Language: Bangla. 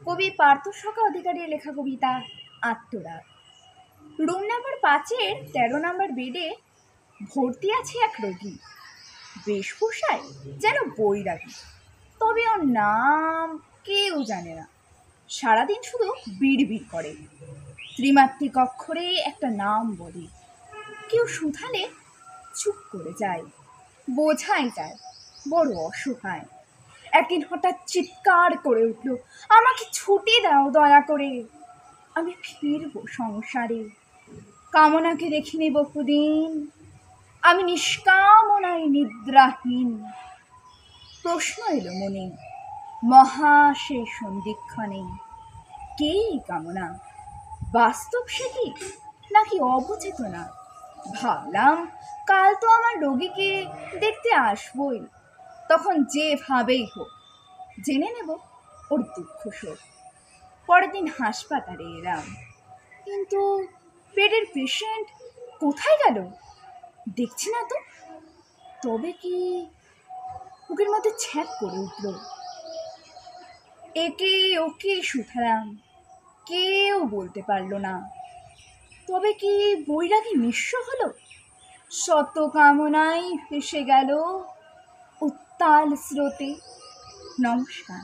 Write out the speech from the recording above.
কবি পার্থশোকা অধিকারীর লেখা কবিতা আত্মরাগ। রুম নাম্বার 5-এর 13 নম্বর বেডে ভর্তি আছে এক রোগী, বেশভূষায় যেন বৈরাগী, তবে ওর নাম কেউ জানে না। সারাদিন শুধু বিড়বিড় করে, ত্রিমাত্রিক অক্ষরে একটা নাম বলে। কেউ শুধালে চুপ করে যায়, বোঝাই যায় বড় অসহায়। একদিন হঠাৎ চিৎকার করে উঠল, আমাকে ছুটি দাও দয়া করে, আমি ফিরব সংসারে, কামনাকে দেখিনি বহুদিন, আমি নিষ্কামনায় নিদ্রাহীন। প্রশ্ন এলো মনে মহা সেই সন্ধিক্ষণে, কে কামনা, বাস্তব সে কি নাকি অবচেতনা? ভাবলাম কাল তো আমার রোগীকে দেখতে আসবই, তখন যেভাবেই হোক জেনে নেব ওর দুঃখ শোক। পরের দিন হাসপাতালে এলাম, কিন্তু পেটের পেশেন্ট কোথায় গেল দেখছি না তো। তবে কি বুকের মধ্যে ছ্যাঁক করে উঠল, একে ওকে শুধালাম, কেউ বলতে পারল না। তবে কি বৈরাগী নিঃস্ব হলো, শত কামনায় ভেসে গেল উত্তাল স্রোতে। নমস্কার।